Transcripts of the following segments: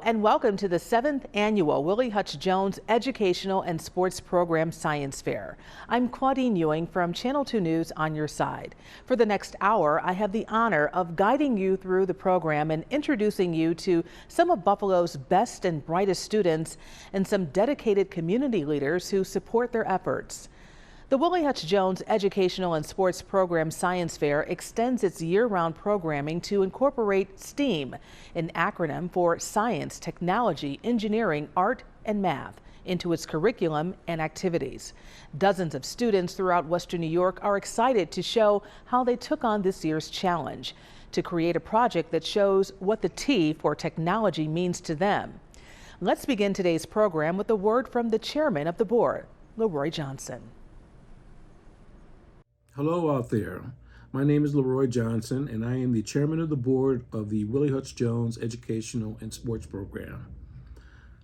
and welcome to the 7th annual Willie Hutch Jones Educational and Sports Program Science Fair. I'm Claudine Ewing from Channel 2 News on your side. For the next hour, I have the honor of guiding you through the program and introducing you to some of Buffalo's best and brightest students and some dedicated community leaders who support their efforts. The Willie Hutch Jones Educational and Sports Program Science Fair extends its year-round programming to incorporate STEAM, an acronym for Science, Technology, Engineering, Art, and Math, into its curriculum and activities. Dozens of students throughout Western New York are excited to show how they took on this year's challenge to create a project that shows what the T for technology means to them. Let's begin today's program with a word from the chairman of the board, Leroy Johnson. Hello out there. My name is Leroy Johnson, and I am the chairman of the board of the Willie Hutch Jones Educational and Sports Program.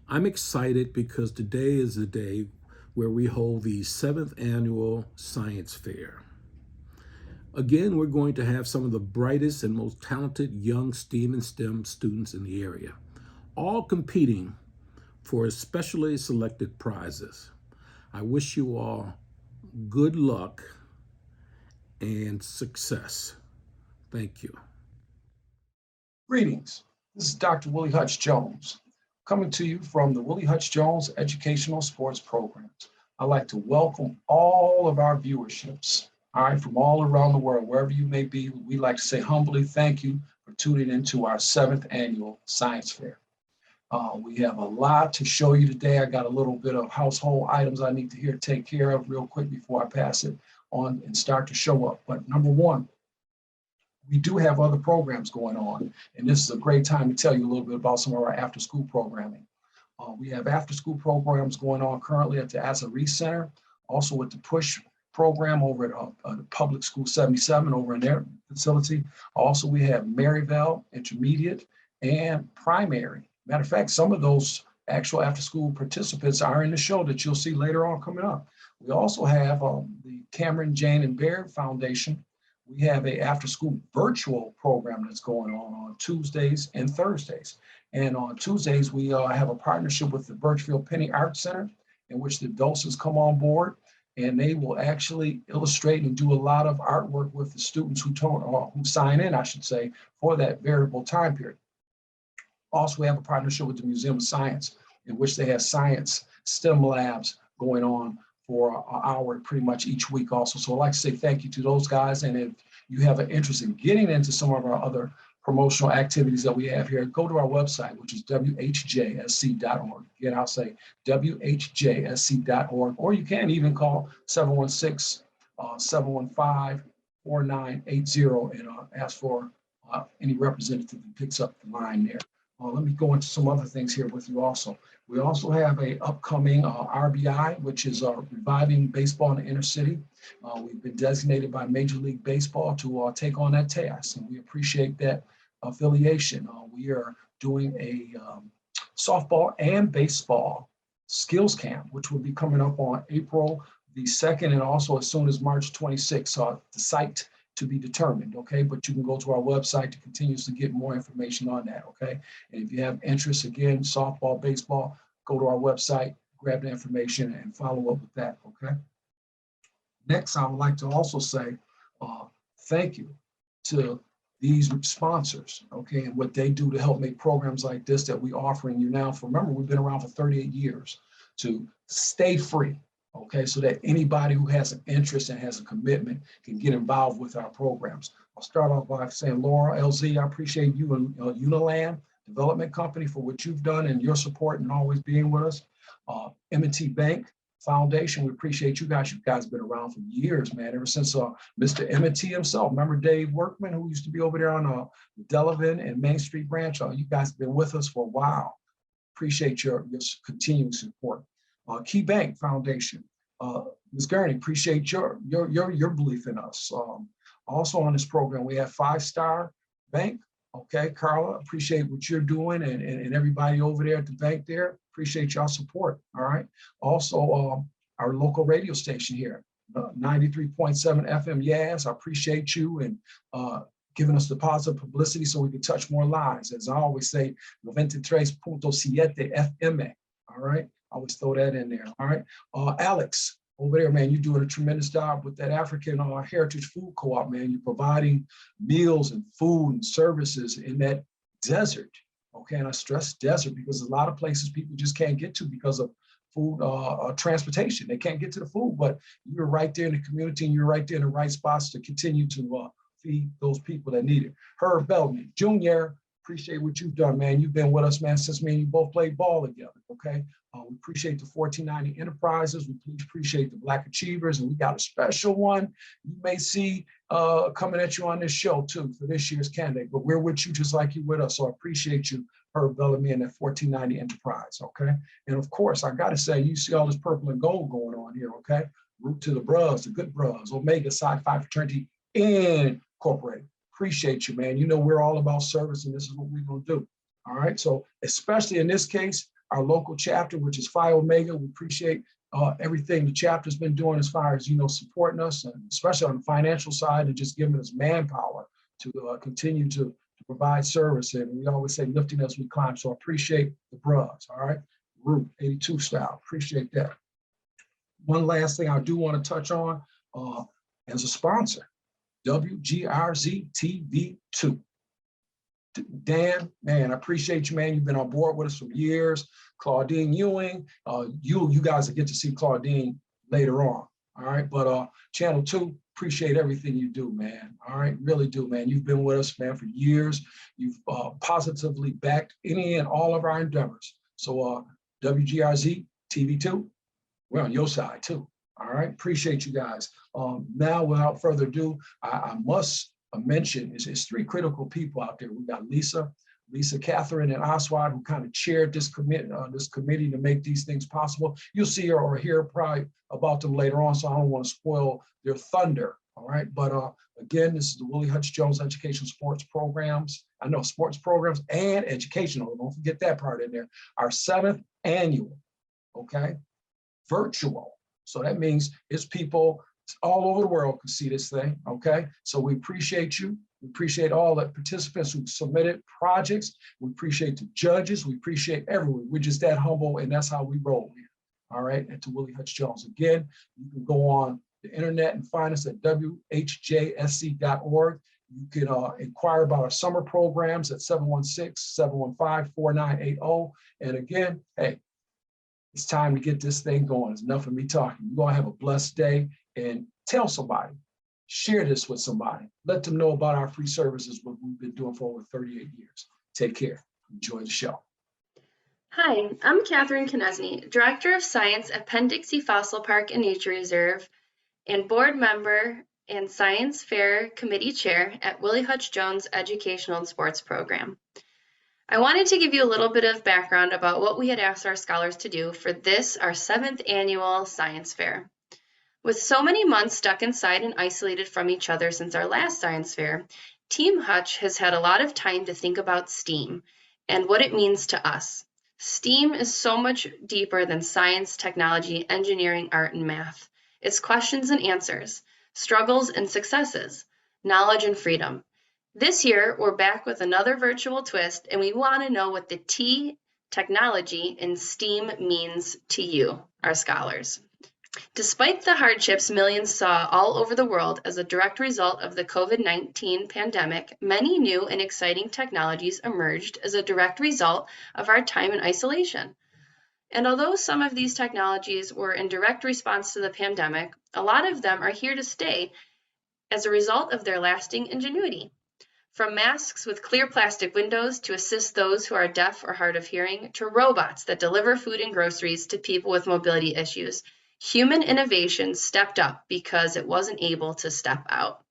I'm excited because today is the day where we hold the 7th annual Science Fair. Again, we're going to have some of the brightest and most talented young STEAM and STEM students in the area, all competing for specially selected prizes. I wish you all good luck and success. Thank you. Greetings. This is Dr. Willie Hutch Jones, coming to you from the Willie Hutch Jones Educational Sports Programs. I'd like to welcome all of our viewerships, all right, from all around the world, wherever you may be. We'd like to say humbly thank you for tuning into our 7th annual Science Fair. We have a lot to show you today. I got a little bit of household items I need to take care of real quick before I pass it on and start to show up. But number one, we do have other programs going on, and this is a great time to tell you a little bit about some of our after-school programming. We have after-school programs going on currently at the Asa Reese Center, also with the PUSH program over at the Public School 77 over in their facility. Also, we have Maryville Intermediate and Primary. Matter of fact, some of those actual after-school participants are in the show that you'll see later on coming up. We also have the Cameron, Jane, and Baird Foundation. We have a after-school virtual program that's going on Tuesdays and Thursdays. And on Tuesdays, we have a partnership with the Birchfield Penny Art Center, in which the docents come on board, and they will actually illustrate and do a lot of artwork with the students who sign in, I should say, for that variable time period. Also, we have a partnership with the Museum of Science, in which they have science STEM labs going on for an hour pretty much each week also. So I'd like to say thank you to those guys. And if you have an interest in getting into some of our other promotional activities that we have here, go to our website, which is whjsc.org. Again, I'll say whjsc.org, or you can even call 716-715-4980 and ask for any representative that picks up the line there. Let me go into some other things here with you also. We also have a upcoming RBI, which is reviving baseball in the inner city. We've been designated by Major League Baseball to take on that task, and we appreciate that affiliation. We are doing a softball and baseball skills camp, which will be coming up on April the 2nd and also as soon as March 26th. The site to be determined, okay? But you can go to our website to continuously get more information on that, okay? And if you have interest, again, softball, baseball, go to our website, grab the information and follow up with that, okay? Next, I would like to also say thank you to these sponsors, okay, and what they do to help make programs like this that we're offering you now. Remember, we've been around for 38 years to stay free. Okay, so that anybody who has an interest and has a commitment can get involved with our programs. I'll start off by saying, Laura, LZ, I appreciate you and Uniland Development Company for what you've done and your support and always being with us. M&T Bank Foundation, we appreciate you guys. You guys have been around for years, man, ever since Mr. M&T himself. Remember Dave Workman, who used to be over there on Delavan and Main Street branch? You guys have been with us for a while. Appreciate your continued support. Key Bank Foundation, Ms. Gurney, appreciate your belief in us. Also on this program, we have 5 Star Bank. Okay, Carla, appreciate what you're doing and everybody over there at the bank there. Appreciate y'all support, all right? Also, our local radio station here, 93.7 FM, Yaz, I appreciate you and giving us the positive publicity so we can touch more lives. As I always say, 93.7 FM. All right. I always throw that in there. All right. Alex, over there, man, you're doing a tremendous job with that African Heritage Food Co-op, man. You're providing meals and food and services in that desert. Okay. And I stress desert because a lot of places people just can't get to because of food transportation. They can't get to the food, but you're right there in the community and you're right there in the right spots to continue to feed those people that need it. Herb Bellamy, Jr., appreciate what you've done, man. You've been with us, man, since me and you both played ball together, okay? We appreciate the 1490 Enterprises. We appreciate the Black Achievers, and we got a special one you may see coming at you on this show, too, for this year's candidate. But we're with you just like you're with us, so I appreciate you, Herb Bellamy, and that 1490 Enterprise, okay? And, of course, I got to say, you see all this purple and gold going on here, okay? Root to the bros, the good bros, Omega Psi Phi Fraternity Incorporated. Appreciate you, man. You know we're all about service, and this is what we're going to do, all right? So, especially in this case, our local chapter, which is Phi Omega, we appreciate everything the chapter's been doing as far as, supporting us, and especially on the financial side and just giving us manpower to continue to provide service. And we always say lifting as we climb. So I appreciate the bros, all right? Route 82 style, appreciate that. One last thing I do want to touch on as a sponsor, WGRZ TV2. Dan, man, I appreciate you, man. You've been on board with us for years. Claudine Ewing, you guys will get to see Claudine later on, all right? But Channel 2, appreciate everything you do, man, all right? Really do, man. You've been with us, man, for years. You've positively backed any and all of our endeavors. So WGRZ TV2, we're on your side, too, all right? Appreciate you guys. Now, without further ado, I must mention is three critical people out there. We got Lisa, Catherine, and Oswald, who kind of chaired this committee to make these things possible. You'll see or hear probably about them later on, so I don't want to spoil their thunder. All right, but again, this is the Willie Hutch Jones Education Sports Programs. I know sports programs and educational. Don't forget that part in there. Our 7th annual, okay, virtual. So that means it's people all over the world can see this thing, okay? So we appreciate you. We appreciate all the participants who submitted projects. We appreciate the judges. We appreciate everyone. We're just that humble, and that's how we roll here, all right? And to Willie Hutch Jones. Again, you can go on the internet and find us at whjsc.org. You can inquire about our summer programs at 716-715-4980. And again, hey, it's time to get this thing going. It's enough of me talking. You're going to have a blessed day. And tell somebody, share this with somebody. Let them know about our free services, what we've been doing for over 38 years. Take care. Enjoy the show. Hi, I'm Catherine Knesny, Director of Science at Penn-Dixie Fossil Park and Nature Reserve, and board member and Science Fair Committee Chair at Willie Hutch Jones Educational and Sports Program. I wanted to give you a little bit of background about what we had asked our scholars to do for this, our 7th annual Science Fair. With so many months stuck inside and isolated from each other since our last science fair, Team Hutch has had a lot of time to think about STEAM and what it means to us. STEAM is so much deeper than science, technology, engineering, art, and math. It's questions and answers, struggles and successes, knowledge and freedom. This year, we're back with another virtual twist, and we want to know what the T, technology, in STEAM means to you, our scholars. Despite the hardships millions saw all over the world as a direct result of the COVID-19 pandemic, many new and exciting technologies emerged as a direct result of our time in isolation. And although some of these technologies were in direct response to the pandemic, a lot of them are here to stay as a result of their lasting ingenuity. From masks with clear plastic windows to assist those who are deaf or hard of hearing, to robots that deliver food and groceries to people with mobility issues, human innovation stepped up because it wasn't able to step out.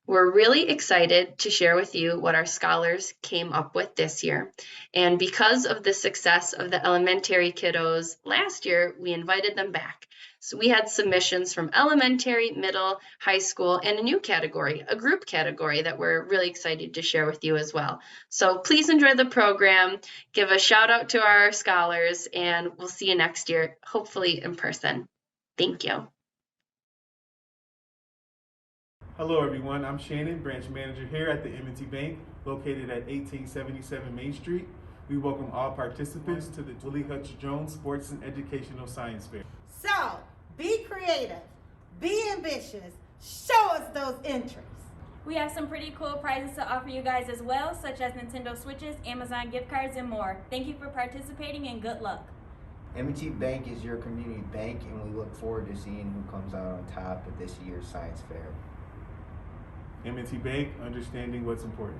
We're really excited to share with you what our scholars came up with this year. And because of the success of the elementary kiddos last year, we invited them back. So we had submissions from elementary, middle, high school, and a new category, a group category that we're really excited to share with you as well. So please enjoy the program, give a shout out to our scholars, and we'll see you next year, hopefully in person. Thank you. Hello everyone, I'm Shannon, branch manager here at the M&T Bank, located at 1877 Main Street. We welcome all participants to the Willie Hutch Jones Sports and Educational Science Fair. So, be creative, be ambitious, show us those interests. We have some pretty cool prizes to offer you guys as well, such as Nintendo Switches, Amazon gift cards, and more. Thank you for participating and good luck. M&T Bank is your community bank, and we look forward to seeing who comes out on top at this year's science fair. M&T Bank, understanding what's important.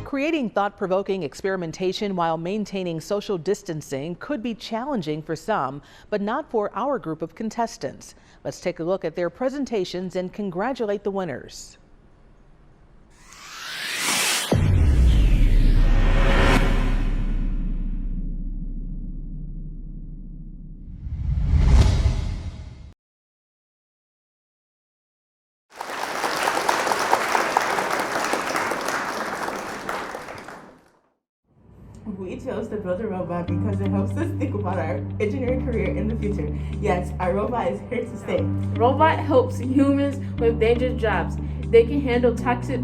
Creating thought-provoking experimentation while maintaining social distancing could be challenging for some, but not for our group of contestants. Let's take a look at their presentations and congratulate the winners. We chose to build a robot because it helps us think about our engineering career in the future. Yes, our robot is here to stay. Robot helps humans with dangerous jobs. They can handle toxic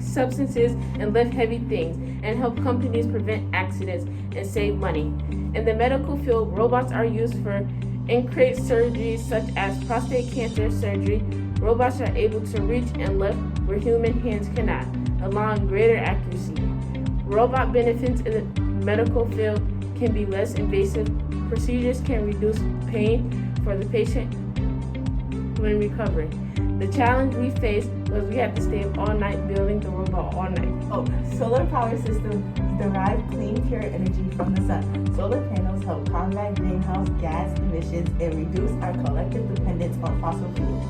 substances and lift heavy things, and help companies prevent accidents and save money. In the medical field, robots are used for intricate surgeries such as prostate cancer surgery. Robots are able to reach and lift where human hands cannot, allowing greater accuracy. Robot benefits in the medical field can be less invasive. Procedures can reduce pain for the patient when recovering. The challenge we faced was we had to stay up all night building the robot all night. Solar power systems derive clean, pure energy from the sun. Solar panels help combat greenhouse gas emissions and reduce our collective dependence on fossil fuels.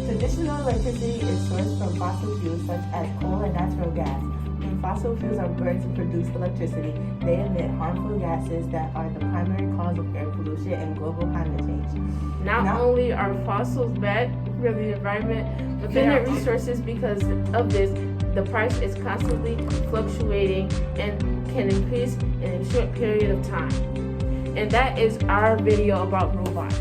Traditional electricity is sourced from fossil fuels such as coal and natural gas. When fossil fuels are burned to produce electricity, they emit harmful gases that are the primary cause of air pollution and global climate change. Not only are fossils bad for the environment, but finite resources. Because of this, the price is constantly fluctuating and can increase in a short period of time. And that is our video about robots.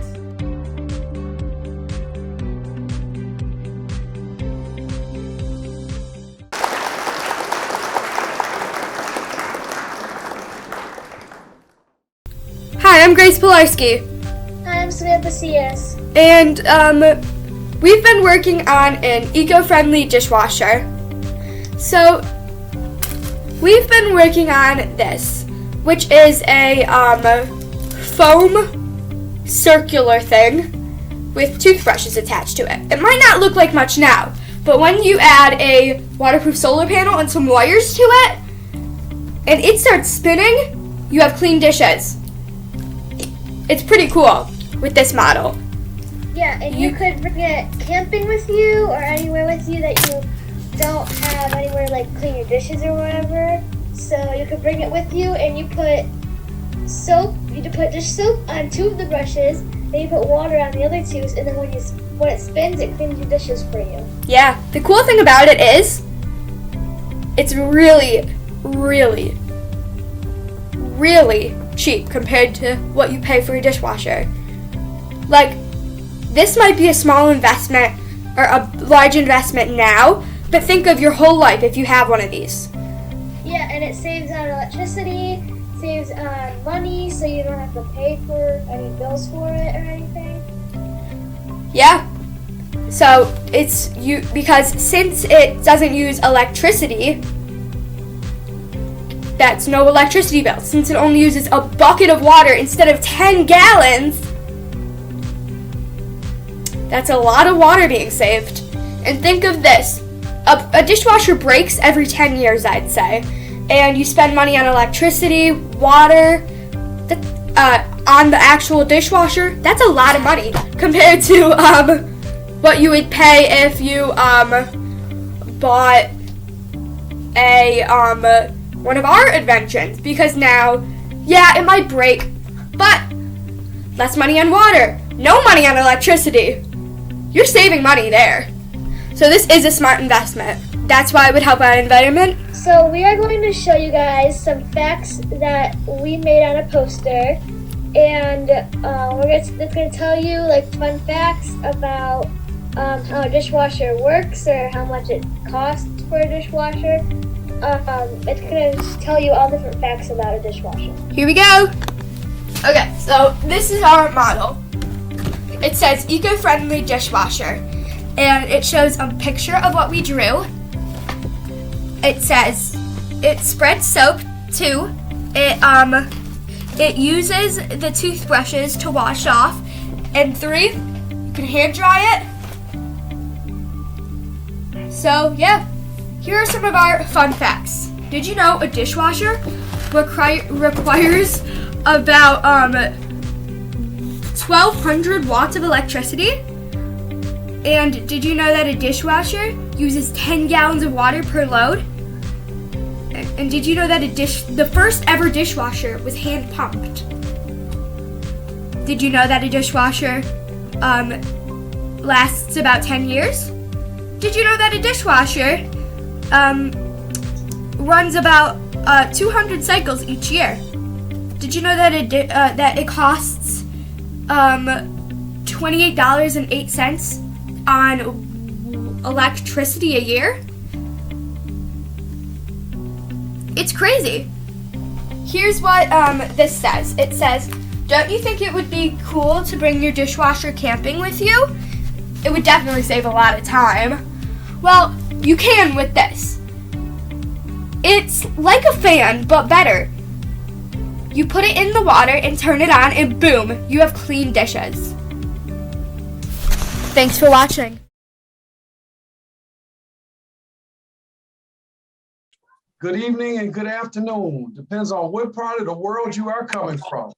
Hi, I'm Grace Pilarski. I'm Samantha C.S. And we've been working on an eco-friendly dishwasher. So we've been working on this, which is a foam circular thing with toothbrushes attached to it. It might not look like much now, but when you add a waterproof solar panel and some wires to it, and it starts spinning, you have clean dishes. It's pretty cool with this model. Yeah, and you could bring it camping with you or anywhere with you that you don't have anywhere like clean your dishes or whatever. So you could bring it with you, and you put soap. You put dish soap on 2 of the brushes, then you put water on the other 2, and then when it spins, it cleans your dishes for you. Yeah, the cool thing about it is it's really, really, really cheap compared to what you pay for a dishwasher. Like, this might be a small investment or a large investment now, but think of your whole life if you have one of these. Yeah, and it saves on electricity, saves on money, so you don't have to pay for any bills for it or anything. Yeah. So because since it doesn't use electricity, that's no electricity bill. Since it only uses a bucket of water instead of 10 gallons, that's a lot of water being saved. And think of this, a dishwasher breaks every 10 years, I'd say, and you spend money on electricity, water, on the actual dishwasher. That's a lot of money compared to what you would pay if you bought a one of our inventions, because now, yeah, it might break, but less money on water, no money on electricity. You're saving money there. So this is a smart investment. That's why it would help our environment. So we are going to show you guys some facts that we made on a poster, and it's going to tell you like fun facts about how a dishwasher works or how much it costs for a dishwasher. It's going to tell you all different facts about a dishwasher. Here we go. Okay, so this is our model. It says eco-friendly dishwasher, and it shows a picture of what we drew. It says it spreads soap too. It uses the toothbrushes to wash off. And 3, you can hand dry it. So yeah, here are some of our fun facts. Did you know a dishwasher requires about 1,200 watts of electricity? And did you know that a dishwasher uses 10 gallons of water per load? And did you know that the first ever dishwasher was hand pumped? Did you know that a dishwasher lasts about 10 years? Did you know that a dishwasher runs about 200 cycles each year? Did you know that that it costs $28.08 on electricity a year? It's crazy. Here's what this says. It says, don't you think it would be cool to bring your dishwasher camping with you? It would definitely save a lot of time. Well, you can with this. It's like a fan, but better. You put it in the water and turn it on, and boom, you have clean dishes. Thanks for watching. Good evening and good afternoon. Depends on what part of the world you are coming from.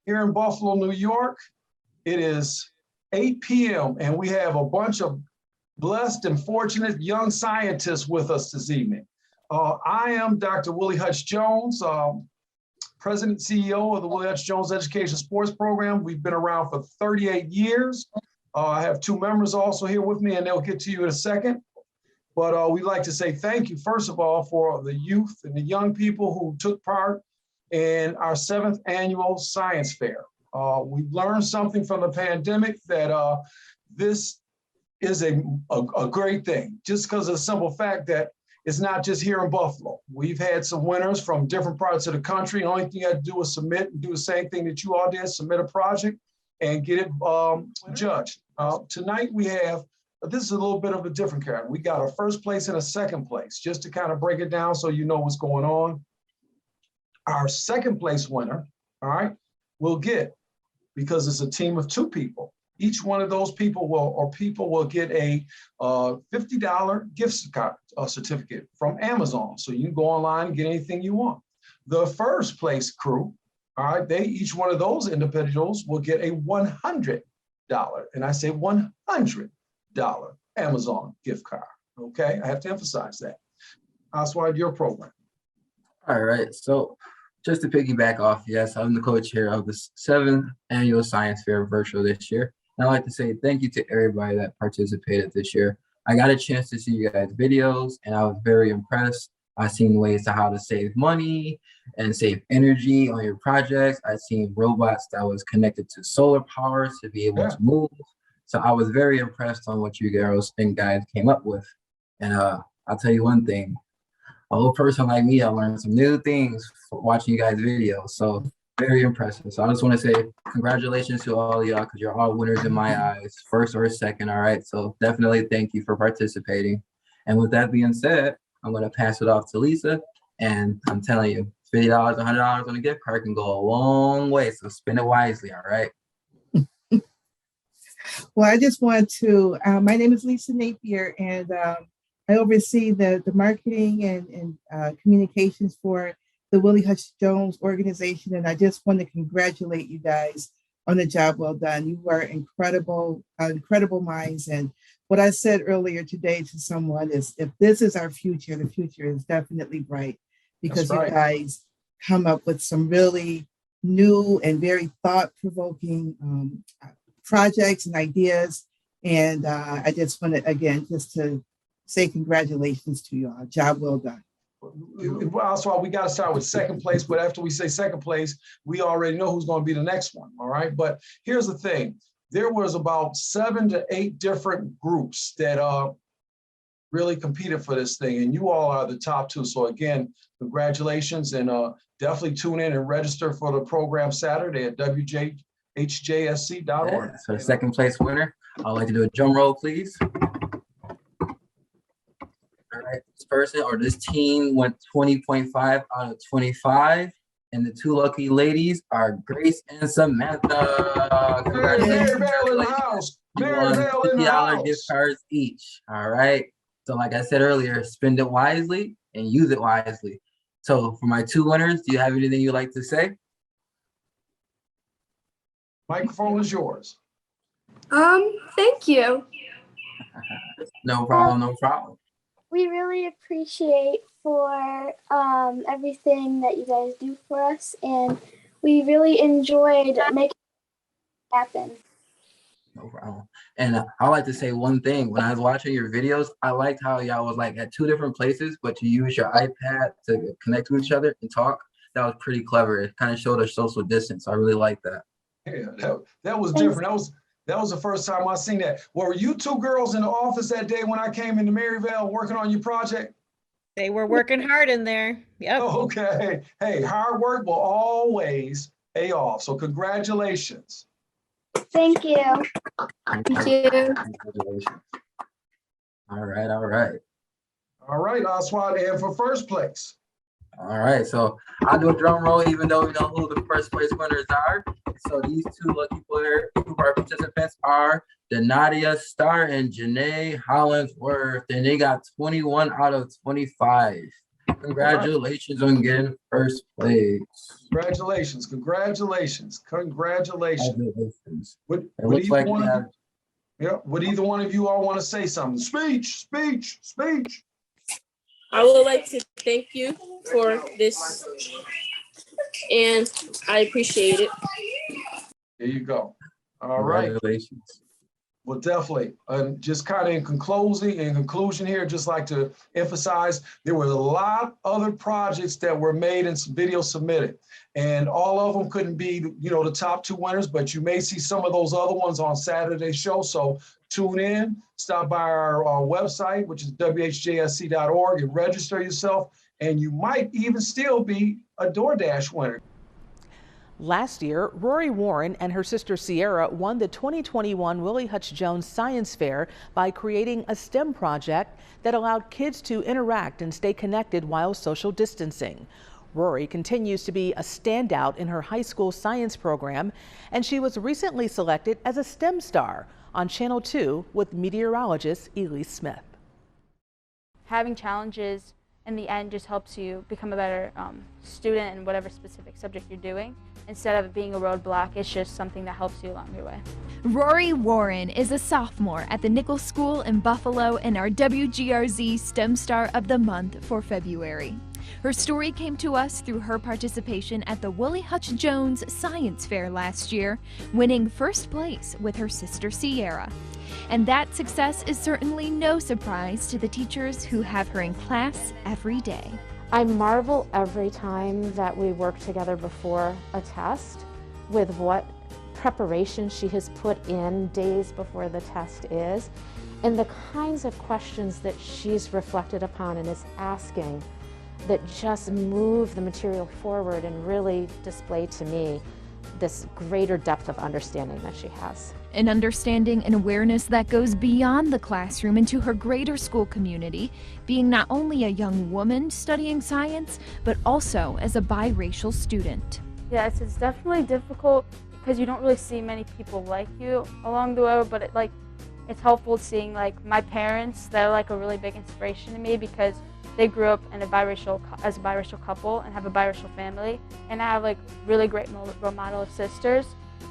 Here in Buffalo, New York, it is 8 p.m. and we have a bunch of blessed and fortunate young scientists with us this evening. I am Dr. Willie Hutch Jones, President and CEO of the Willie Hutch Jones Education Sports Program. We've been around for 38 years. I have 2 members also here with me, and they'll get to you in a second. But we'd like to say thank you, first of all, for the youth and the young people who took part in our 7th annual science fair. We've learned something from the pandemic that this is a great thing, just because of the simple fact that it's not just here in Buffalo. We've had some winners from different parts of the country. The only thing you have to do is submit and do the same thing that you all did, submit a project and get it judged. Tonight we have, this is a little bit of a different character. We got a first place and a second place, just to kind of break it down so you know what's going on. Our second place winner, all right, will get, because it's a team of 2 people, each one of those people will get a $50 gift certificate from Amazon. So you can go online and get anything you want. The first place crew, all right, each one of those individuals will get a $100, and I say $100 Amazon gift card. Okay, I have to emphasize that. Oswald, your program. All right, so just to piggyback off, yes, I'm the co-chair of the 7th annual science fair virtual this year. And I'd like to say thank you to everybody that participated this year. I got a chance to see you guys' videos, and I was very impressed. I've seen ways to how to save money and save energy on your projects. I've seen robots that was connected to solar power to be able to move. So I was very impressed on what you girls and guys came up with. And I'll tell you one thing, a little person like me, I learned some new things watching you guys' videos. So very impressive. So I just want to say congratulations to all of y'all, because you're all winners in my eyes, first or second. All right. So definitely thank you for participating. And with that being said, I'm going to pass it off to Lisa. And I'm telling you, $50, $100 on a gift card can go a long way. So spend it wisely. All right. Well, I just want to, my name is Lisa Napier, and I oversee the marketing and communications for the Willie Hutch Jones organization. And I just want to congratulate you guys on a job well done. You are incredible, incredible minds. And what I said earlier today to someone is, if this is our future, the future is definitely bright, because That's right. you guys come up with some really new and very thought-provoking projects and ideas. And I just want to, again, just to say congratulations to you all. Job well done. Also, we got to start with second place, but after we say second place, we already know who's going to be the next one, all right? But here's the thing. There was about 7 to 8 different groups that really competed for this thing, and you all are the top 2. So again, congratulations, and definitely tune in and register for the program Saturday at wjhjsc.org. Yeah, so the second place winner, I'd like to do a drum roll, please. All right, this person or this team went 20.5 out of 25. And the 2 lucky ladies are Grace and Samantha. Congratulations. Maryvale in the house. Maryvale in the $50 house. gift cards each. All right. So like I said earlier, spend it wisely and use it wisely. So for my 2 winners, do you have anything you'd like to say? Microphone is yours. Thank you. No problem, no problem. We really appreciate for everything that you guys do for us, and we really enjoyed making it happen. No problem. And I like to say one thing. When I was watching your videos, I liked how y'all was like at 2 different places, but you use your iPad to connect with each other and talk. That was pretty clever. It kind of showed a social distance. I really like that. Yeah, that was different. That was the first time I seen that. Were you 2 girls in the office that day when I came into Maryvale working on your project? They were working hard in there. Yep. Okay. Hey, hard work will always pay off. So congratulations. Thank you. Thank you. Congratulations. All right, all right. All right, Oswald, and for first place. All right, so I'll do a drum roll even though we know who the first place winners are. So these 2 lucky players, who are participants, are Denadia Starr and Janae Hollingsworth, and they got 21 out of 25. Congratulations on getting first place. Congratulations, congratulations, congratulations. Would either one of you all want to say something? Speech. I would like to thank you for this, and I appreciate it. There you go. All right. Congratulations. Well, definitely. Just kind of in conclusion here, just like to emphasize, there were a lot other projects that were made and some videos submitted. And all of them couldn't be, the top 2 winners, but you may see some of those other ones on Saturday's show. So tune in, stop by our website, which is whjsc.org, and register yourself. And you might even still be a DoorDash winner. Last year, Rory Warren and her sister Sierra won the 2021 Willie Hutch Jones Science Fair by creating a STEM project that allowed kids to interact and stay connected while social distancing. Rory continues to be a standout in her high school science program, and she was recently selected as a STEM star on Channel 2 with meteorologist Elise Smith. Having challenges in the end just helps you become a better student in whatever specific subject you're doing. Instead of it being a roadblock, it's just something that helps you along your way. Rory Warren is a sophomore at the Nichols School in Buffalo and our WGRZ STEM Star of the Month for February. Her story came to us through her participation at the Willie Hutch Jones Science Fair last year, winning first place with her sister Sierra. And that success is certainly no surprise to the teachers who have her in class every day. I marvel every time that we work together before a test with what preparation she has put in days before the test is, and the kinds of questions that she's reflected upon and is asking that just move the material forward and really display to me this greater depth of understanding that she has. An understanding and awareness that goes beyond the classroom into her greater school community, being not only a young woman studying science, but also as a biracial student. Yes, it's definitely difficult because you don't really see many people like you along the way, but it's helpful seeing my parents. They're a really big inspiration to me because they grew up in as a biracial couple and have a biracial family, and I have really great role model of sisters.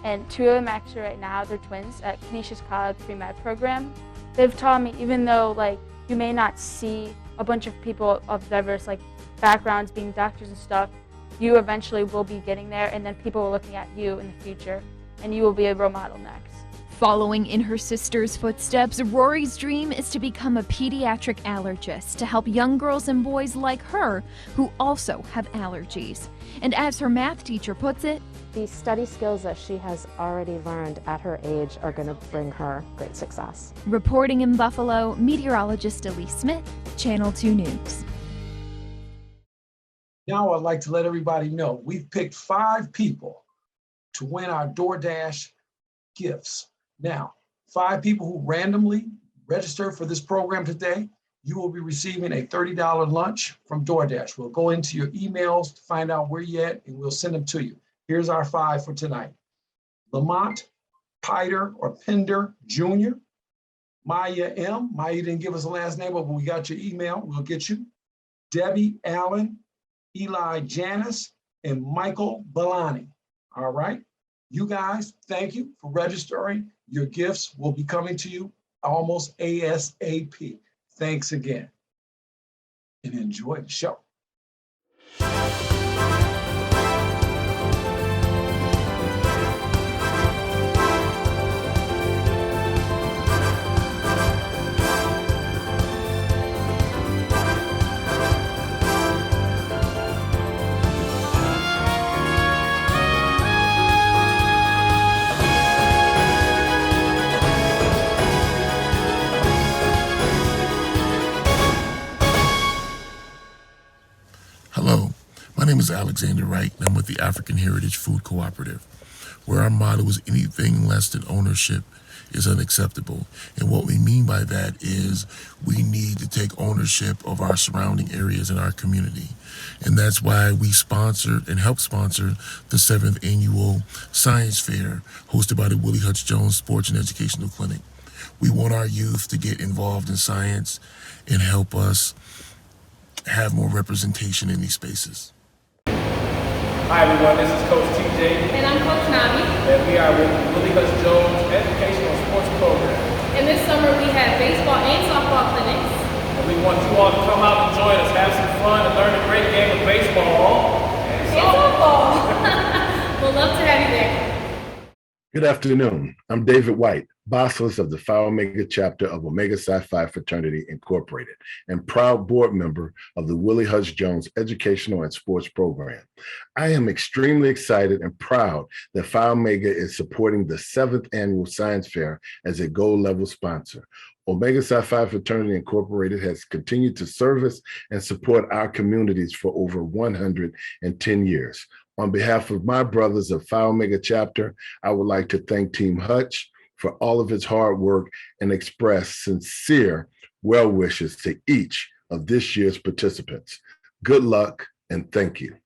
and 2 of them actually right now, they're twins at Canisius College pre-med program. They've taught me, even though like you may not see a bunch of people of diverse like backgrounds being doctors and stuff, you eventually will be getting there, and then people are looking at you in the future, and you will be a role model next. Following in her sister's footsteps, Rory's dream is to become a pediatric allergist to help young girls and boys like her who also have allergies. And as her math teacher puts it, the study skills that she has already learned at her age are going to bring her great success. Reporting in Buffalo, meteorologist Elise Smith, Channel 2 News. Now I'd like to let everybody know we've picked 5 people to win our DoorDash gifts. Now, 5 people who randomly registered for this program today, you will be receiving a $30 lunch from DoorDash. We'll go into your emails to find out where you're at, and we'll send them to you. Here's our 5 for tonight. Lamont Piter or Pender Jr., Maya M. Maya didn't give us a last name, but we got your email. We'll get you. Debbie Allen, Eli Janice, and Michael Balani. All right. You guys, thank you for registering. Your gifts will be coming to you almost ASAP. Thanks again, and enjoy the show. Hello, my name is Alexander Wright, and I'm with the African Heritage Food Cooperative, where our motto is anything less than ownership is unacceptable. And what we mean by that is we need to take ownership of our surrounding areas in our community. And that's why we sponsored and helped sponsor the 7th annual Science Fair hosted by the Willie Hutch Jones Sports and Educational Clinic. We want our youth to get involved in science and help us have more representation in these spaces. Hi everyone, this is Coach TJ. And I'm Coach Nami. And we are with the Willie Hutch Jones Educational Sports Program. And this summer we have baseball and softball clinics. And we want you all to come out and join us, have some fun, and learn a great game of baseball and softball. We'll love to have you there. Good afternoon. I'm David White, Bosselist of the Phi Omega chapter of Omega Psi Phi Fraternity Incorporated, and proud board member of the Willie Hutch Jones Educational and Sports Program. I am extremely excited and proud that Phi Omega is supporting the 7th annual Science Fair as a gold level sponsor. Omega Psi Phi Fraternity Incorporated has continued to service and support our communities for over 110 years. On behalf of my brothers of Phi Omega chapter, I would like to thank Team Hutch for all of its hard work and express sincere well wishes to each of this year's participants. Good luck and thank you.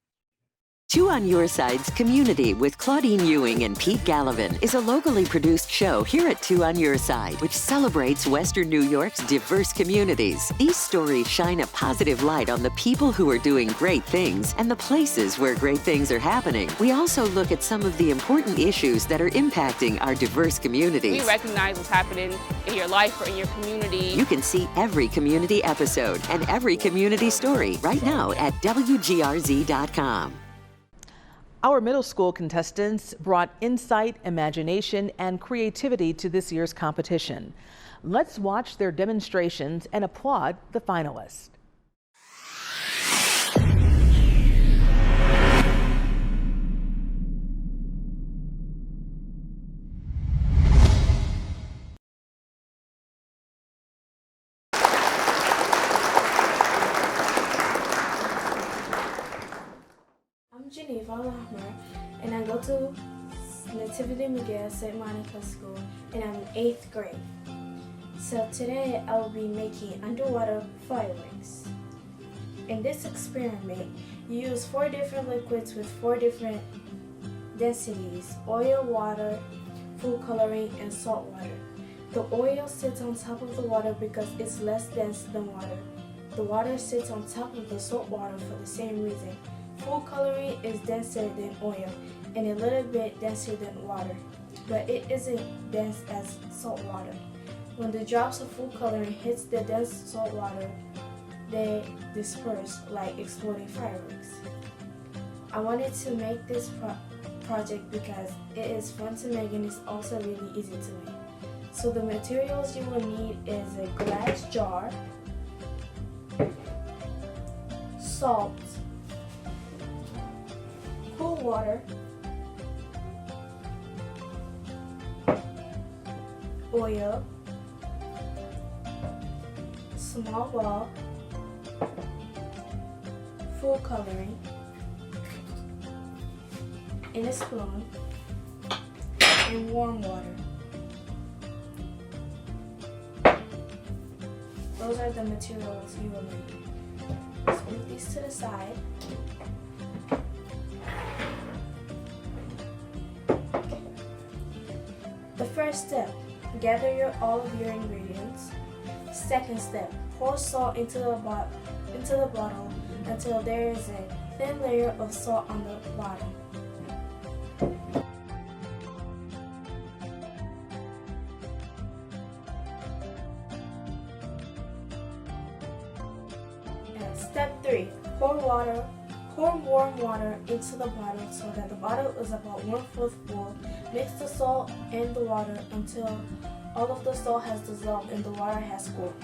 Two on Your Side's Community with Claudine Ewing and Pete Gallivan is a locally produced show here at Two on Your Side, which celebrates Western New York's diverse communities. These stories shine a positive light on the people who are doing great things and the places where great things are happening. We also look at some of the important issues that are impacting our diverse communities. We recognize what's happening in your life or in your community. You can see every community episode and every community story right now at WGRZ.com. Our middle school contestants brought insight, imagination, and creativity to this year's competition. Let's watch their demonstrations and applaud the finalists. Geneva Lahmer, and I go to Nativity Miguel St. Monica School, and I'm in 8th grade. So today I will be making underwater fireworks. In this experiment, you use 4 different liquids with 4 different densities: oil, water, food coloring, and salt water. The oil sits on top of the water because it's less dense than water. The water sits on top of the salt water for the same reason. Food coloring is denser than oil, and a little bit denser than water, but it isn't dense as salt water. When the drops of food coloring hits the dense salt water, they disperse like exploding fireworks. I wanted to make this project because it is fun to make and it's also really easy to make. So the materials you will need is a glass jar, salt, cool water, oil, small ball, food coloring, and a spoon, and warm water. Those are the materials you will need. Let's move these to the side. The first step, gather all of your ingredients. Second step, pour salt into the bottle until there is a thin layer of salt on the bottom. And step 3, pour warm water into the bottle so that the bottle is about 1/4 full. Mix the salt and the water until all of the salt has dissolved and the water has cooled.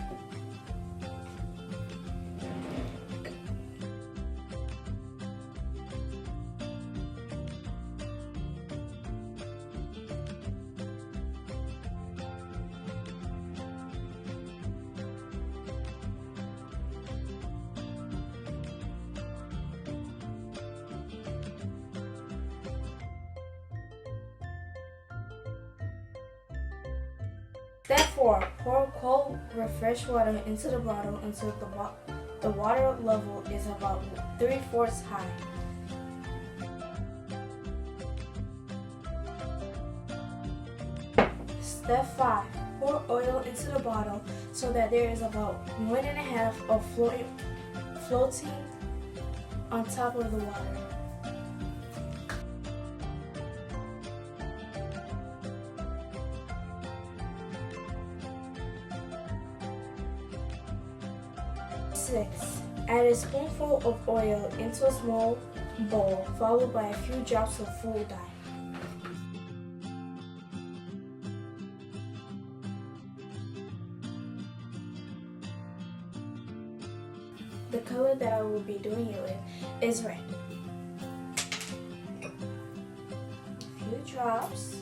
Step 4. Pour cold, refreshed water into the bottle until the water level is about 3/4 high. Step 5. Pour oil into the bottle so that there is about 1.5 of floating on top of the water. Add a spoonful of oil into a small bowl, followed by a few drops of food dye. The color that I will be doing it with is red. A few drops.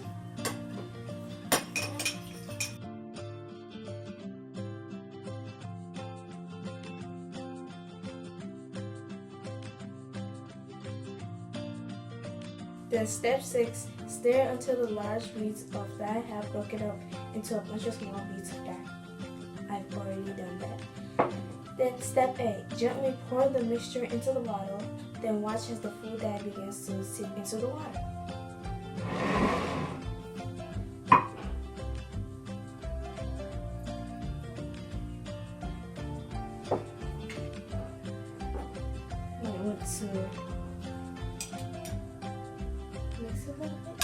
Then step 6, stir until the large beads of dye have broken up into a bunch of small beads of dye. I've already done that. Then step 8, gently pour the mixture into the bottle, then watch as the food dye begins to seep into the water. I want to mix it a little bit.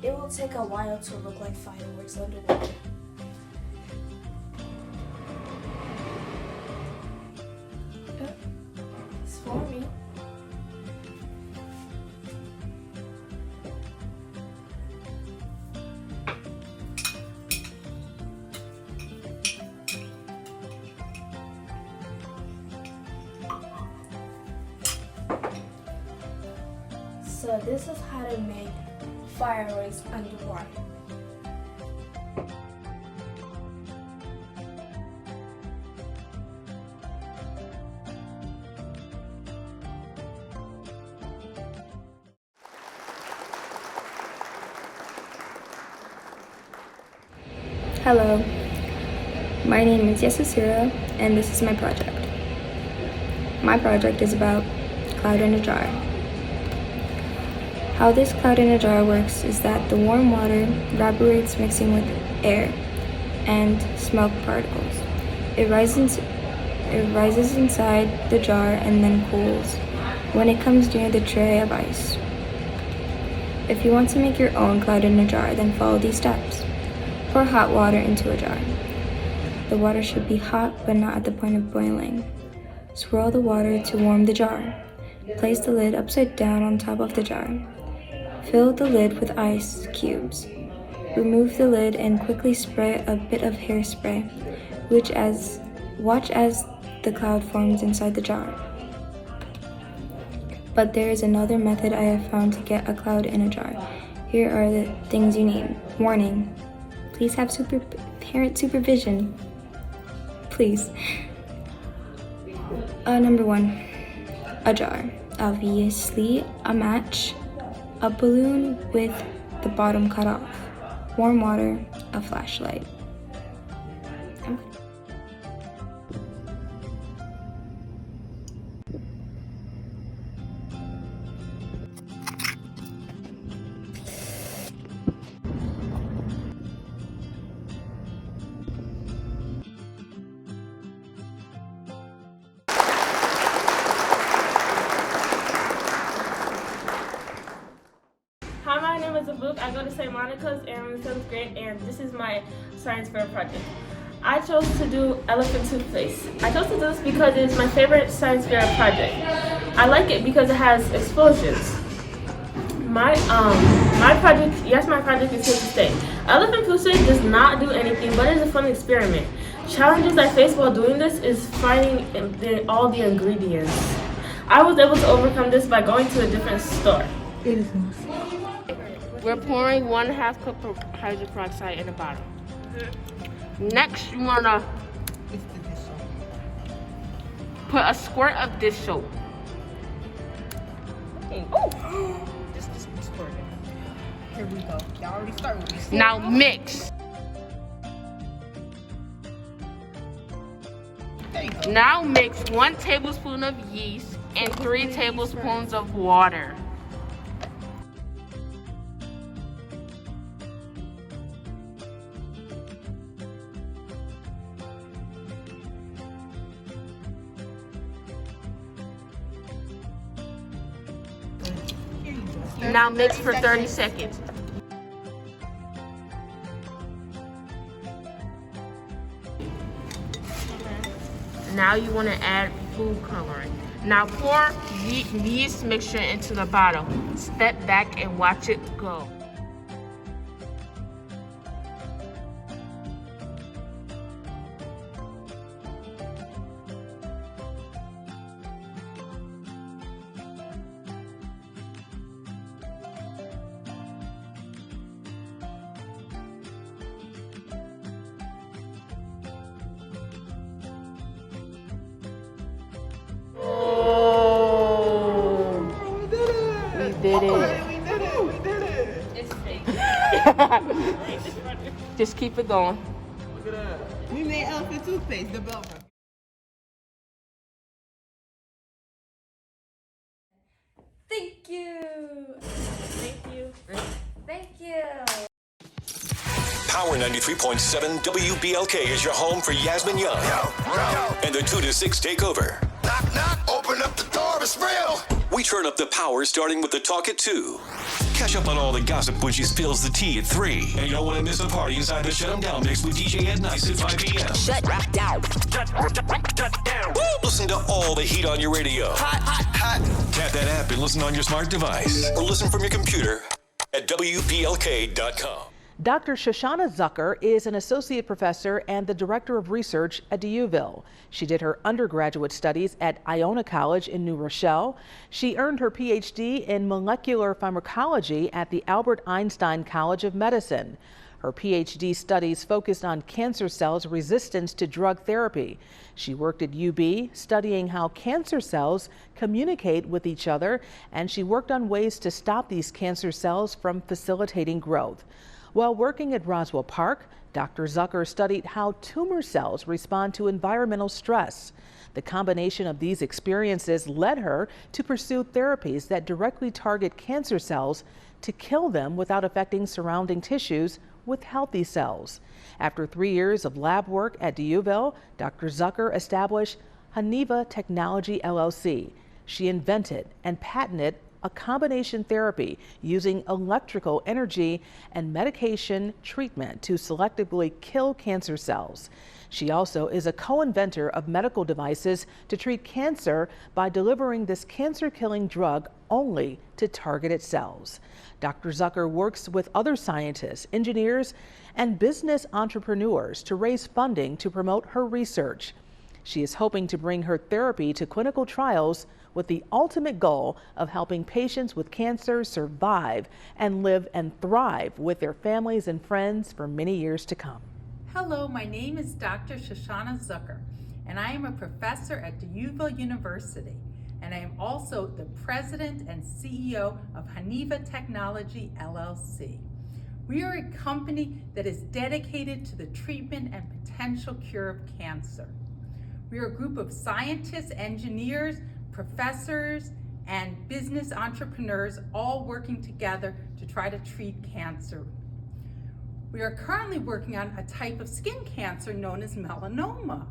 It will take a while to look like fireworks under the water. It's forming. So this is how to make fireworks underwater. Hello, my name is S.T.E.A.M, and this is my project. My project is about cloud in a jar. How this cloud in a jar works is that the warm water evaporates mixing with air and smoke particles. It rises It rises inside the jar and then cools when it comes near the tray of ice. If you want to make your own cloud in a jar, then follow these steps. Pour hot water into a jar. The water should be hot but not at the point of boiling. Swirl the water to warm the jar. Place the lid upside down on top of the jar. Fill the lid with ice cubes. Remove the lid and quickly spray a bit of hairspray, watch as the cloud forms inside the jar. But there is another method I have found to get a cloud in a jar. Here are the things you need. Warning, please have parent supervision. Please. Number 1, a jar. Obviously, a match, a balloon with the bottom cut off, warm water, a flashlight. Hi, my name is Abuk. I go to St. Monica's and I'm in 7th grade, and this is my science fair project. I chose to do elephant toothpaste. I chose to do this because it's my favorite science fair project. I like it because it has explosions. My project is here to stay. Elephant toothpaste does not do anything, but it is a fun experiment. Challenges I faced while doing this is finding all the ingredients. I was able to overcome this by going to a different store. We're pouring 1/2 cup of hydrogen peroxide in a bottle. Next, you wanna put a squirt of dish soap. Oh! This is squirt. Here we go. Y'all already started with me. Now mix. Now mix 1 tablespoon of yeast and 3 tablespoons of water. Now mix for 30 seconds. Now you want to add food coloring. Now pour yeast mixture into the bottle. Step back and watch it go. We did it. It's fake. Just keep it going. Look at that. We made elephant toothpaste, the bell one. Thank you. Thank you. Thank you. Power 93.7 WBLK is your home for Yasmin Young and the 2 to 6 takeover. Knock, knock, open up the door, it's real. We turn up the power starting with the talk at 2. Catch up on all the gossip when she spills the tea at 3. And you don't want to miss a party inside the Shut 'em Down mix with DJ Ed Nice at 5 p.m. Shut down. Shut down. Woo! Listen to all the heat on your radio. Hot, hot, hot. Tap that app and listen on your smart device. Or listen from your computer at WBLK.com. Dr. Shoshana Zucker is an associate professor and the director of research at DUville. She did her undergraduate studies at Iona College in New Rochelle. She earned her PhD in molecular pharmacology at the Albert Einstein College of Medicine. Her PhD studies focused on cancer cells' resistance to drug therapy. She worked at UB studying how cancer cells communicate with each other, and she worked on ways to stop these cancer cells from facilitating growth. While working at Roswell Park, Dr. Zucker studied how tumor cells respond to environmental stress. The combination of these experiences led her to pursue therapies that directly target cancer cells to kill them without affecting surrounding tissues with healthy cells. After 3 years of lab work at DUville, Dr. Zucker established Haniva Technology LLC. She invented and patented a combination therapy using electrical energy and medication treatment to selectively kill cancer cells. She also is a co-inventor of medical devices to treat cancer by delivering this cancer-killing drug only to targeted cells. Dr. Zucker works with other scientists, engineers, and business entrepreneurs to raise funding to promote her research. She is hoping to bring her therapy to clinical trials with the ultimate goal of helping patients with cancer survive and live and thrive with their families and friends for many years to come. Hello, my name is Dr. Shoshana Zucker, and I am a professor at DeUva University, and I am also the president and CEO of Haniva Technology LLC. We are a company that is dedicated to the treatment and potential cure of cancer. We are a group of scientists, engineers, professors, and business entrepreneurs all working together to try to treat cancer. We are currently working on a type of skin cancer known as melanoma.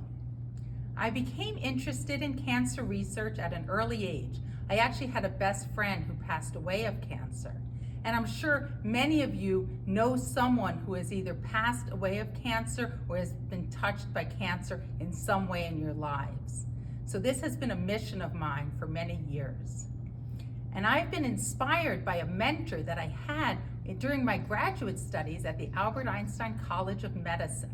I became interested in cancer research at an early age. I actually had a best friend who passed away of cancer. And I'm sure many of you know someone who has either passed away of cancer or has been touched by cancer in some way in your lives. So this has been a mission of mine for many years. And I've been inspired by a mentor that I had during my graduate studies at the Albert Einstein College of Medicine.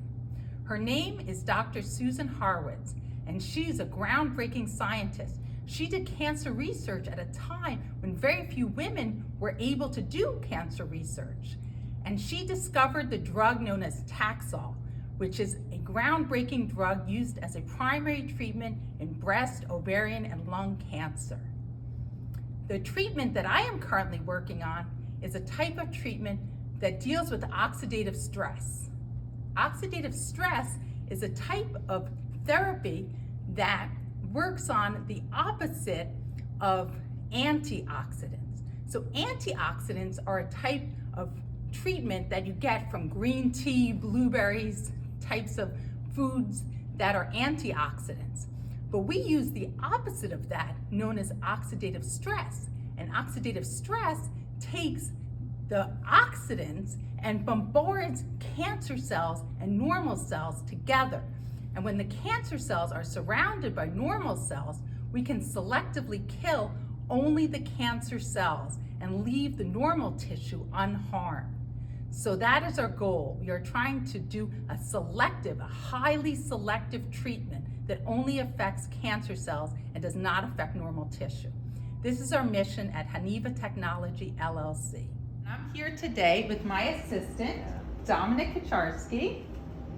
Her name is Dr. Susan Harwitz, and she's a groundbreaking scientist. She did cancer research at a time when very few women were able to do cancer research. And she discovered the drug known as Taxol, which is a groundbreaking drug used as a primary treatment in breast, ovarian, and lung cancer. The treatment that I am currently working on is a type of treatment that deals with oxidative stress. Oxidative stress is a type of therapy that works on the opposite of antioxidants. So antioxidants are a type of treatment that you get from green tea, blueberries, types of foods that are antioxidants. But we use the opposite of that, known as oxidative stress. And oxidative stress takes the oxidants and bombards cancer cells and normal cells together. And when the cancer cells are surrounded by normal cells, we can selectively kill only the cancer cells and leave the normal tissue unharmed. So that is our goal. We are trying to do a highly selective treatment that only affects cancer cells and does not affect normal tissue. This is our mission at Haniva Technology LLC. I'm here today with my assistant, Dominic Kacharski,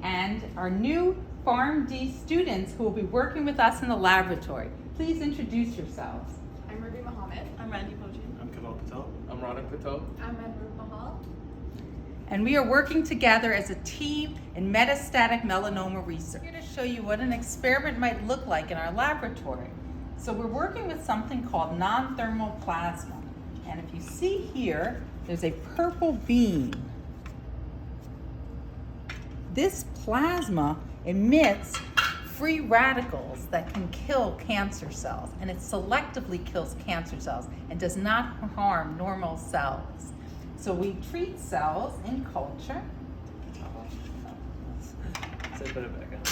and our new PharmD students who will be working with us in the laboratory. Please introduce yourselves. I'm Ruby Mohammed. I'm Randy Poji. I'm Kamal Patel. I'm Ronak Patel. I'm Edward Mahal. And we are working together as a team in metastatic melanoma research. I'm here to show you what an experiment might look like in our laboratory. So we're working with something called non-thermal plasma. And if you see here, there's a purple beam. This plasma emits free radicals that can kill cancer cells, and it selectively kills cancer cells and does not harm normal cells. So we treat cells in culture. So put it back on.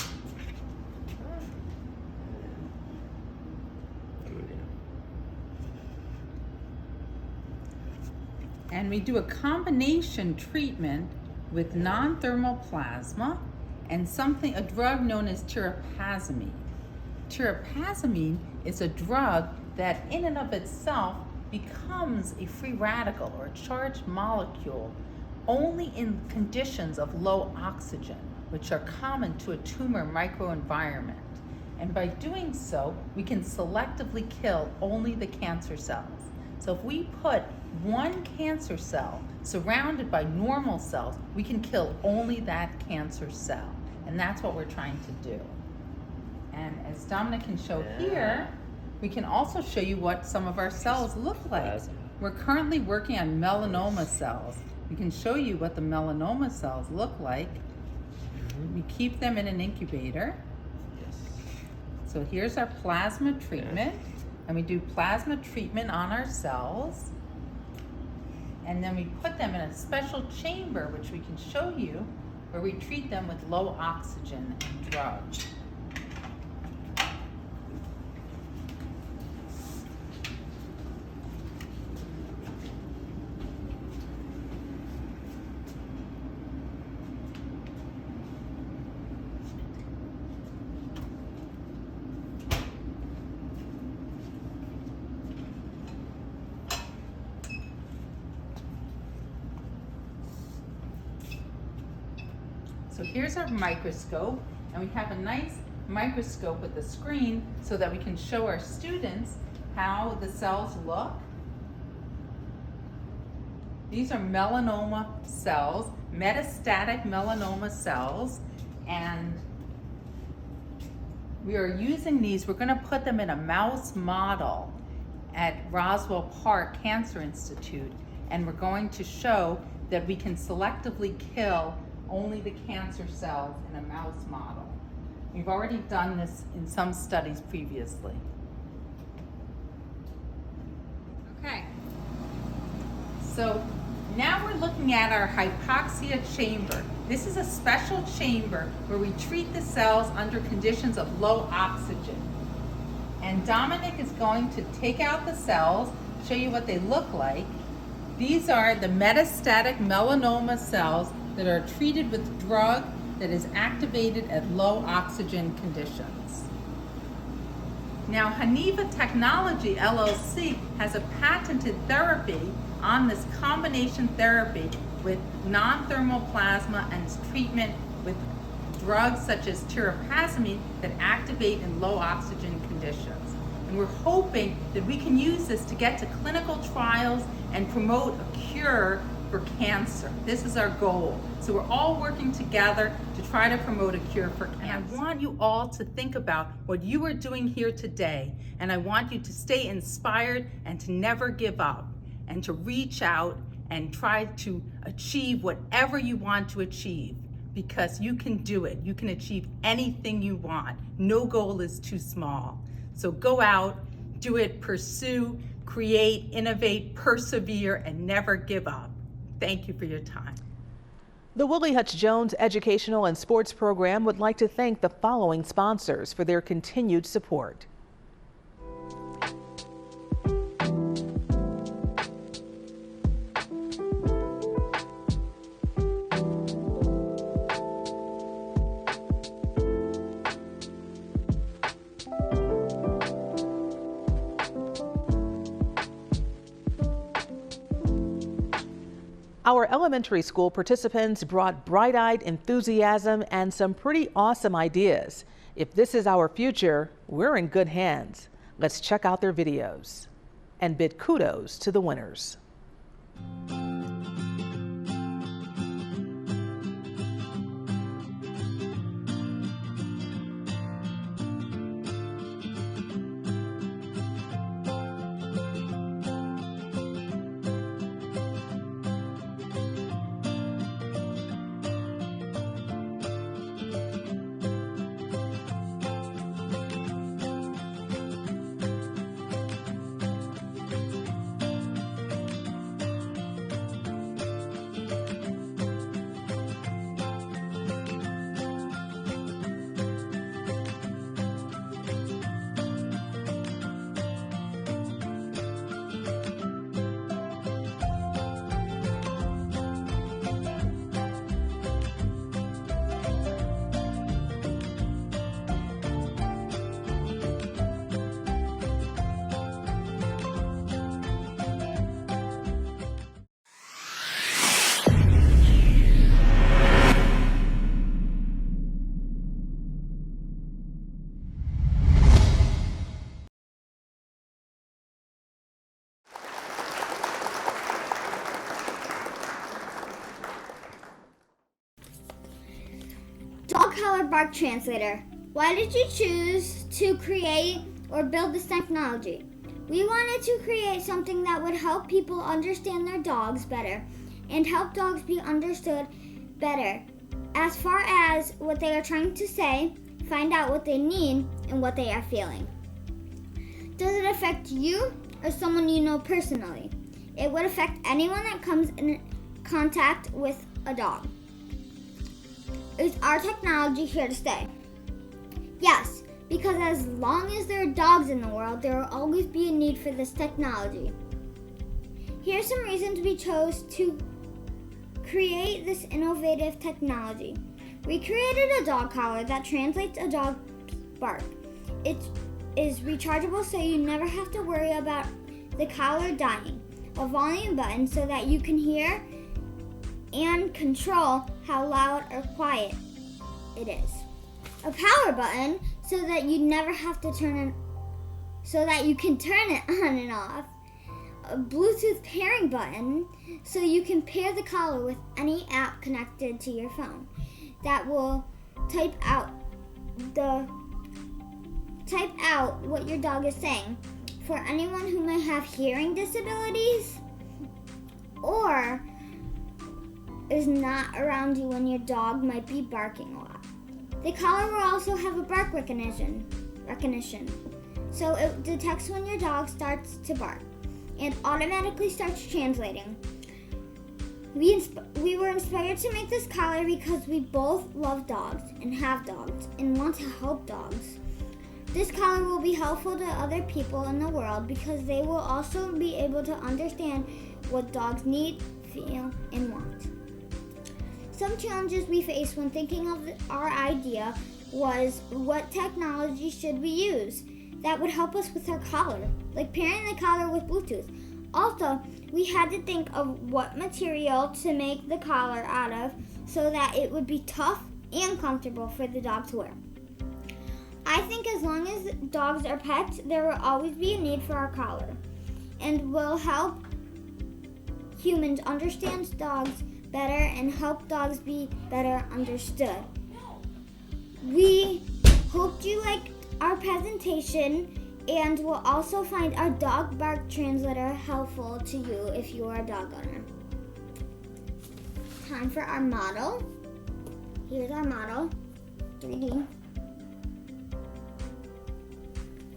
And we do a combination treatment with non-thermal plasma and a drug known as tirapazamine. Tirapazamine is a drug that in and of itself becomes a free radical or a charged molecule only in conditions of low oxygen, which are common to a tumor microenvironment. And by doing so, we can selectively kill only the cancer cells. So if we put one cancer cell surrounded by normal cells, we can kill only that cancer cell. And that's what we're trying to do. And as Dominic can show here, we can also show you what some of our cells look like. We're currently working on melanoma cells. We can show you what the melanoma cells look like. We keep them in an incubator. So here's our plasma treatment, and we do plasma treatment on our cells, and then we put them in a special chamber, which we can show you, where we treat them with low oxygen and drugs. So here's our microscope, and we have a nice microscope with a screen so that we can show our students how the cells look. These are melanoma cells, metastatic melanoma cells, and we are using these, we're gonna put them in a mouse model at Roswell Park Cancer Institute, and we're going to show that we can selectively kill only the cancer cells in a mouse model. We've already done this in some studies previously. Okay, so now we're looking at our hypoxia chamber. This is a special chamber where we treat the cells under conditions of low oxygen. And Dominic is going to take out the cells, show you what they look like. These are the metastatic melanoma cells that are treated with drug that is activated at low oxygen conditions. Now, Haniva Technology LLC has a patented therapy on this combination therapy with non-thermal plasma and treatment with drugs such as tirapazamine that activate in low oxygen conditions. And we're hoping that we can use this to get to clinical trials and promote a cure for cancer. This is our goal. So we're all working together to try to promote a cure for cancer. And I want you all to think about what you are doing here today, and I want you to stay inspired and to never give up, and to reach out and try to achieve whatever you want to achieve, because you can do it. You can achieve anything you want. No goal is too small. So go out, do it, pursue, create, innovate, persevere, and never give up. Thank you for your time. The Willie Hutch Jones Educational and Sports Program would like to thank the following sponsors for their continued support. Our elementary school participants brought bright-eyed enthusiasm and some pretty awesome ideas. If this is our future, we're in good hands. Let's check out their videos and bid kudos to the winners. Dog collar bark translator. Why did you choose to create or build this technology? We wanted to create something that would help people understand their dogs better and help dogs be understood better as far as what they are trying to say find out what they need and what they are feeling. Does it affect you or someone you know personally? It would affect anyone that comes in contact with a dog. Is our technology here to stay? Yes, because as long as there are dogs in the world, there will always be a need for this technology. Here are some reasons we chose to create this innovative technology. We created a dog collar that translates a dog's bark. It is rechargeable, so you never have to worry about the collar dying. A volume button so that you can hear and control how loud or quiet it is. A power button so that you never have to so that you can turn it on and off. A Bluetooth pairing button so you can pair the collar with any app connected to your phone that will type out what your dog is saying. For anyone who may have hearing disabilities or is not around you when your dog might be barking a lot. The collar will also have a bark recognition, so it detects when your dog starts to bark and automatically starts translating. We were inspired to make this collar because we both love dogs and have dogs and want to help dogs. This collar will be helpful to other people in the world because they will also be able to understand what dogs need, feel, and want. Some challenges we faced when thinking of our idea was what technology should we use that would help us with our collar, like pairing the collar with Bluetooth. Also, we had to think of what material to make the collar out of so that it would be tough and comfortable for the dog to wear. I think as long as dogs are pets, there will always be a need for our collar and will help humans understand dogs better and help dogs be better understood. We hope you liked our presentation and will also find our dog bark translator helpful to you if you are a dog owner. Time for our model. Here's our model, 3D.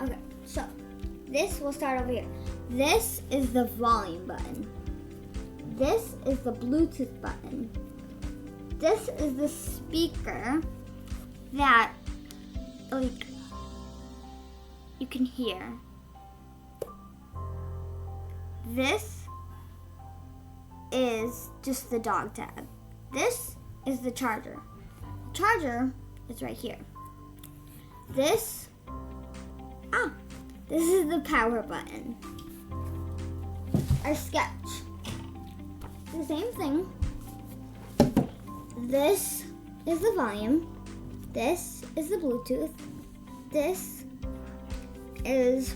Okay, so this will start over here. This is the volume button. This is the Bluetooth button. This is the speaker that you can hear. This is just the dog tag. This is the charger. The charger is right here. This is the power button. Our sketch. The same thing. This is the volume. This is the Bluetooth. This is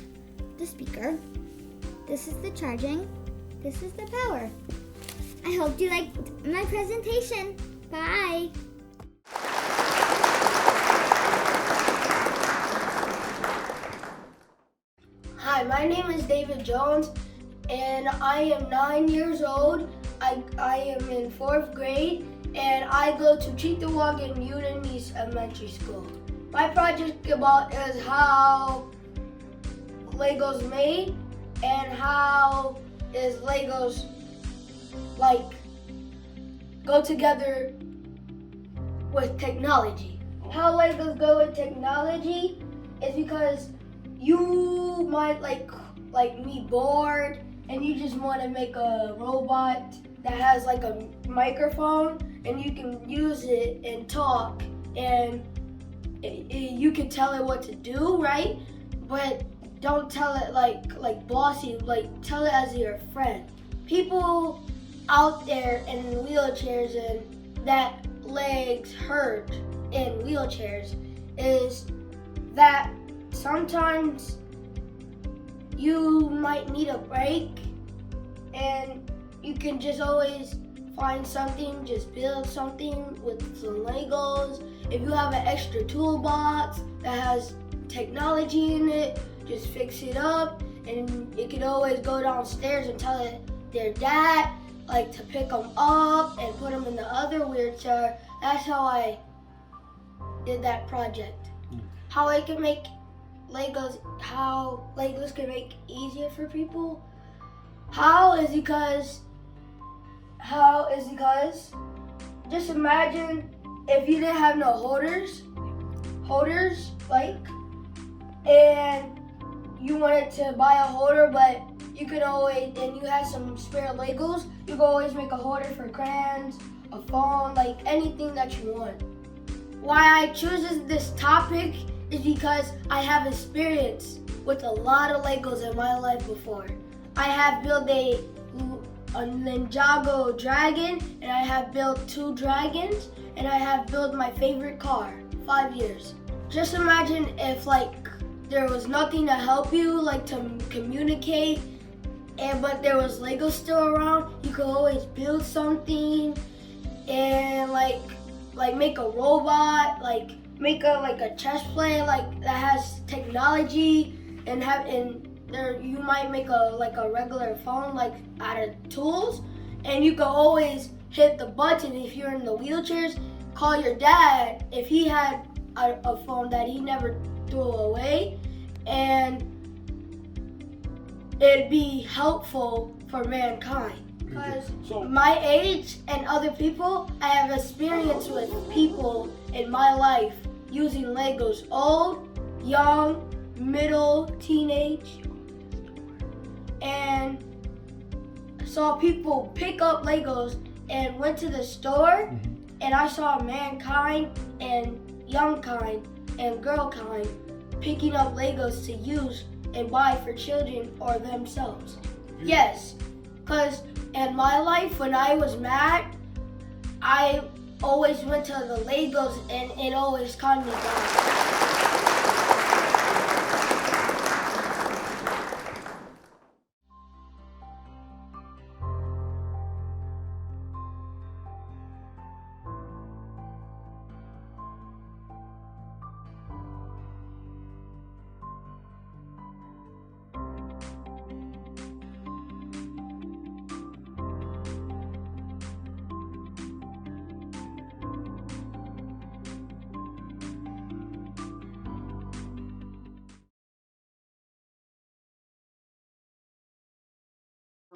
the speaker. This is the charging. This is the power. I hope you liked my presentation. Bye. Hi, my name is David Jones, and I am 9 years old. I am in 4th grade, and I go to Cheektowaga East Elementary School. My project about is how Legos made and how is Legos go together with technology. How Legos go with technology is because you might be bored and you just want to make a robot that has like a microphone and you can use it and talk and you can tell it what to do, right? But don't tell it like bossy, tell it as your friend. People out there in wheelchairs and that legs hurt in wheelchairs is that sometimes you might need a break and you can just always find something, just build something with some Legos. If you have an extra toolbox that has technology in it, just fix it up, and you can always go downstairs and tell their dad to pick them up and put them in the other wheelchair. That's how I did that project. how I can make how Legos can make easier for people. How is because just imagine if you didn't have no holders, and you wanted to buy a holder, but you could always, and you had some spare Legos, you could always make a holder for crayons, a phone, like anything that you want. Why I choose this topic is because I have experience with a lot of Legos in my life before. I have built a Ninjago dragon, and I have built 2 dragons, and I have built my favorite car, 5 years. Just imagine if there was nothing to help you, to communicate, but there was Lego still around. You could always build something, and make a robot, make a chess play that has technology, and there you might make a regular phone out of tools, and you could always hit the button if you're in the wheelchairs. Call your dad if he had a phone that he never threw away, and it'd be helpful for mankind. Because my age and other people, I have experience with people in my life using Legos, old, young, middle, teenage, and saw people pick up Legos and went to the store, and I saw mankind and youngkind and girlkind picking up Legos to use and buy for children or themselves. Yes, because in my life, when I was mad, I always went to the Legos and it always calmed me down.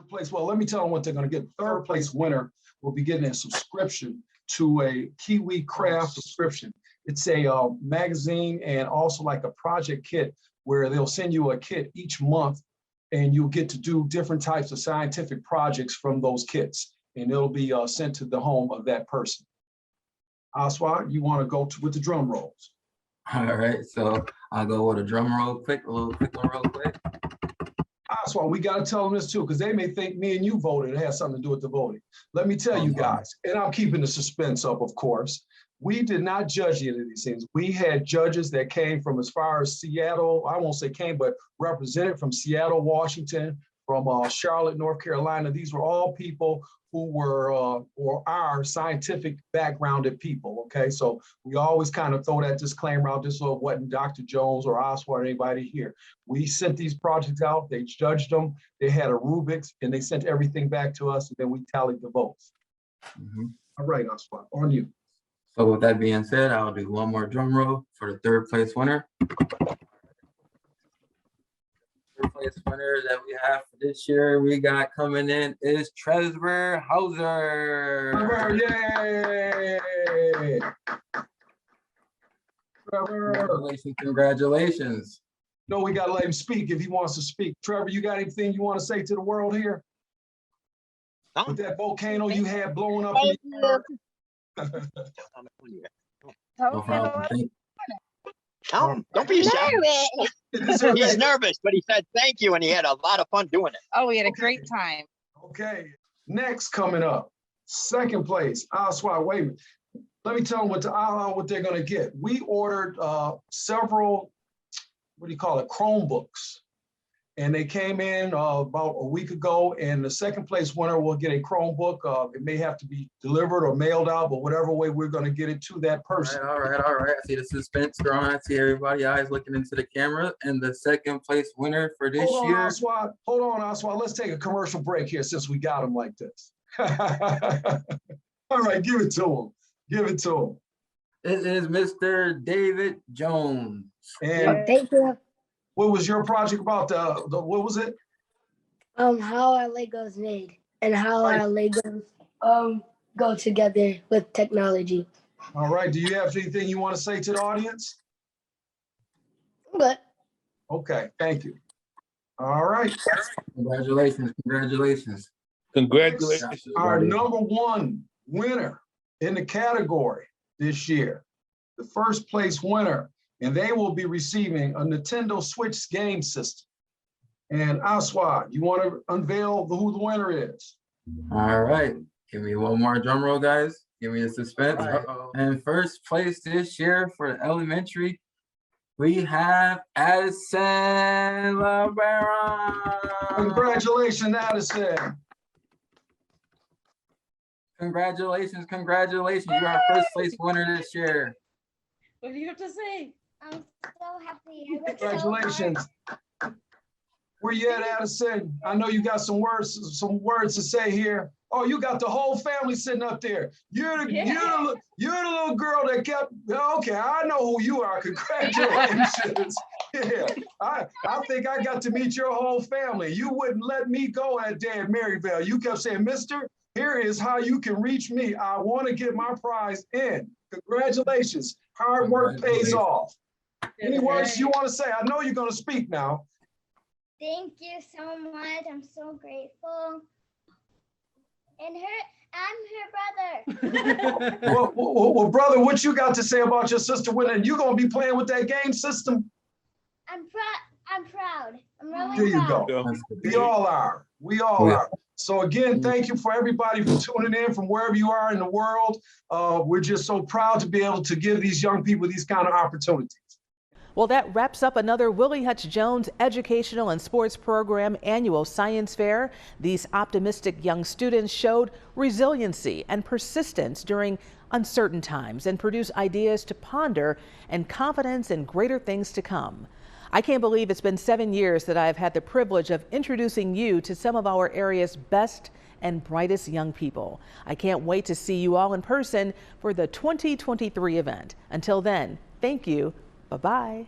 Place. Well, let me tell them what they're going to get. Third place winner will be getting a subscription to a Kiwi Craft subscription. It's a magazine and also a project kit where they'll send you a kit each month, and you'll get to do different types of scientific projects from those kits, and it'll be sent to the home of that person. Aswad, you want to go with the drum rolls? All right, so I'll go with a drum roll quick, a little quick one real quick. That's why we got to tell them this too, because they may think me and you voted. It has something to do with the voting. Let me tell you guys, and I'm keeping the suspense up, of course. We did not judge any of these things. We had judges that came from as far as Seattle. I won't say came, but represented from Seattle, Washington, from Charlotte, North Carolina. These were all people who were or are scientific backgrounded people, okay? So we always kind of throw that disclaimer out. This wasn't Dr. Jones or Oswald or anybody here. We sent these projects out, they judged them, they had a rubrics, and they sent everything back to us, and then we tallied the votes. All right, Oswald, on you. So with that being said, I'll do one more drum roll for the third place winner. Third place winner that we have for this year, we got coming in is Trevor Hauser. Trevor, yay! Trevor. Congratulations, congratulations. No, we got to let him speak if he wants to speak. Trevor, you got anything you want to say to the world here? No. With that volcano you had blowing up in the air? Don't be ashamed. He's nervous, but he said thank you, and he had a lot of fun doing it. Oh, we had a great time. Okay, next coming up, second place. Oswald, wait a minute. Let me tell them what they're going to get. We ordered several, Chromebooks. And they came in about a week ago, and the second place winner will get a Chromebook. It may have to be delivered or mailed out, but whatever way we're going to get it to that person. All right. I see the suspense growing. I see everybody eyes looking into the camera. And the second place winner for this year. Hold on, Oswald. Let's take a commercial break here since we got him like this. All right, give it to him. Give it to him. It is Mr. David Jones. And Thank you. what was your project about? What was it? How our Legos made and how our Legos go together with technology. All right. Do you have anything you want to say to the audience? Good. Okay. Thank you. All right. Congratulations. Congratulations. Congratulations. Our number one winner in the category this year, the first place winner, and they will be receiving a Nintendo Switch game system. And Aswad, you want to unveil who the winner is? All right. Give me one more drum roll, guys. Give me the suspense. And first place this year for the elementary, we have Addison LaBaron. Congratulations, Addison. Congratulations, congratulations. You are first place winner this year. What do you have to say? I'm so happy. Congratulations. Where you at, Addison? I know you got some words to say here. Oh, you got the whole family sitting up there. You're the little girl that kept. Okay, I know who you are. Congratulations. Yeah, I think I got to meet your whole family. You wouldn't let me go that day at Maryville. You kept saying, "Mister, here is how you can reach me. I want to get my prize in." Congratulations. Hard work pays off. Any words you want to say? I know you're going to speak now. Thank you so much. I'm so grateful. And I'm her brother. Well, brother, what you got to say about your sister winning? You going to be playing with that game system? I'm proud. I'm really There you proud. go. We all are. We all are. So again, thank you for everybody for tuning in from wherever you are in the world. We're just so proud to be able to give these young people these kind of opportunities. Well, that wraps up another Willie Hutch Jones Educational and Sports Program Annual Science Fair. These optimistic young students showed resiliency and persistence during uncertain times and produced ideas to ponder and confidence in greater things to come. I can't believe it's been 7 years that I've had the privilege of introducing you to some of our area's best and brightest young people. I can't wait to see you all in person for the 2023 event. Until then, thank you. Bye-bye.